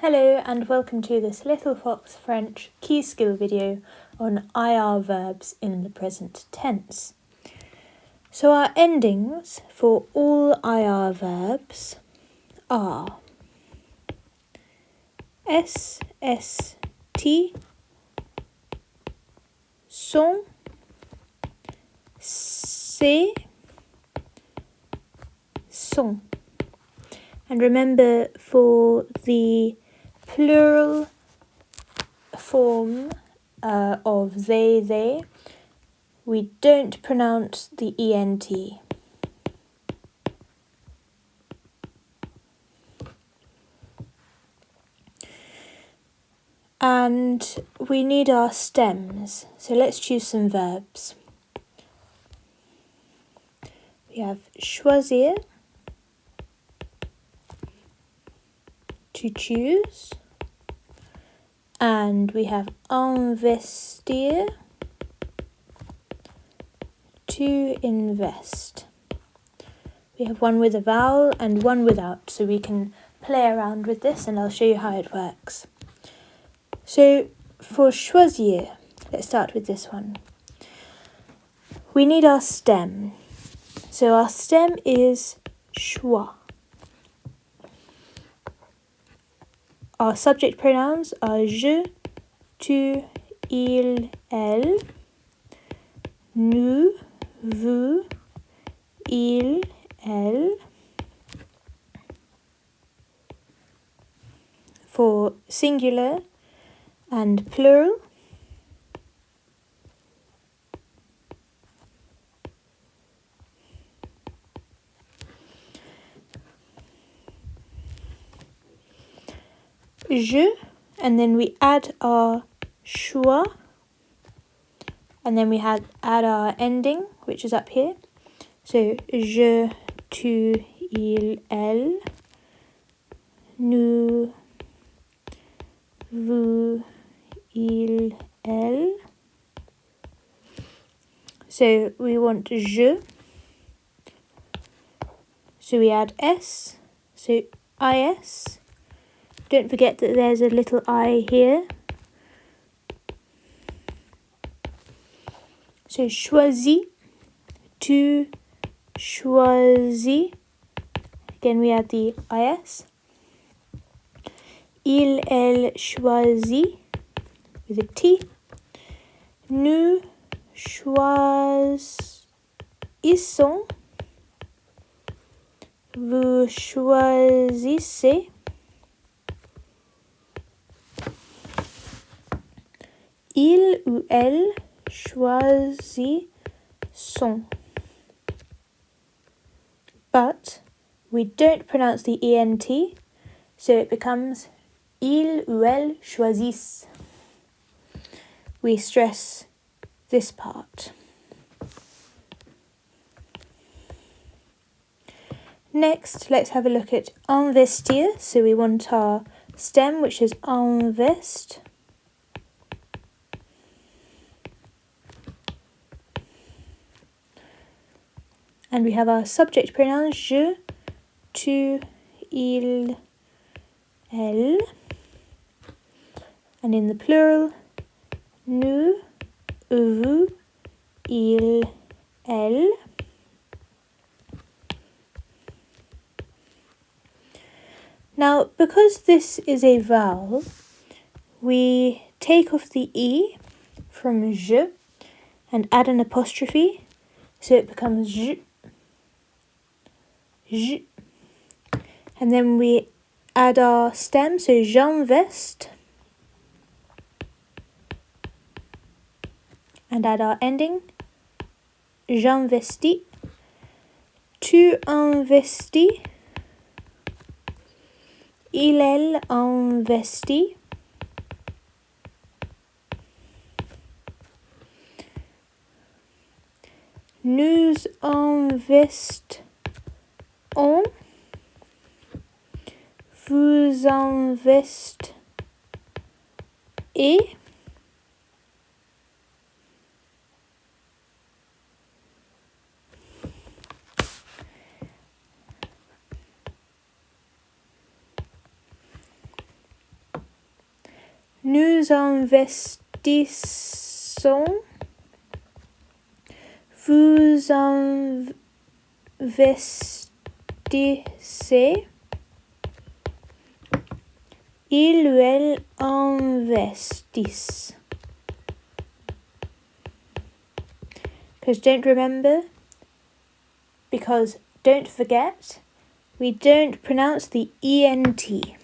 Hello and welcome to this Little Fox French key skill video on IR verbs in the present tense. So our endings for all IR verbs are S, T, sont, c'est, sont. And remember, for the plural form of they, we don't pronounce the ENT. And we need our stems, so let's choose some verbs. We have choisir, to choose, and we have investir, to invest. We have one with a vowel and one without, so we can play around with this and I'll show you how it works. So for choisir, let's start with this one. We need our stem. So our stem is choix. Our subject pronouns are je, tu, il, elle, nous, vous, il, elle. For singular and plural, je, and then we add our choix, and then we add our ending, which is up here. So je, tu, il, elle, nous, vous, il, elle. So we want je, so we add s, so is. Don't forget that there's a little I here. So choisis, tu choisis. Again we add the is. Il, elle choisit with a T. Nous choisissons. Vous choisissez. Il ou elle choisissent. But we don't pronounce the ENT, so it becomes il ou elle choisissent. We stress this part. Next, let's have a look at investir. So we want our stem, which is invest. And we have our subject pronouns je, tu, il, elle. And in the plural, nous, vous, il, elle. Now, because this is a vowel, we take off the E from je and add an apostrophe, so it becomes je. Je. And then we add our stem, so j'investe, and add our ending, j'investis, tu investis, il, elle investit, nous investons, vous investez, Nous investissons. Vous investissez. Il ou elle investissent. Because don't forget, we don't pronounce the ENT.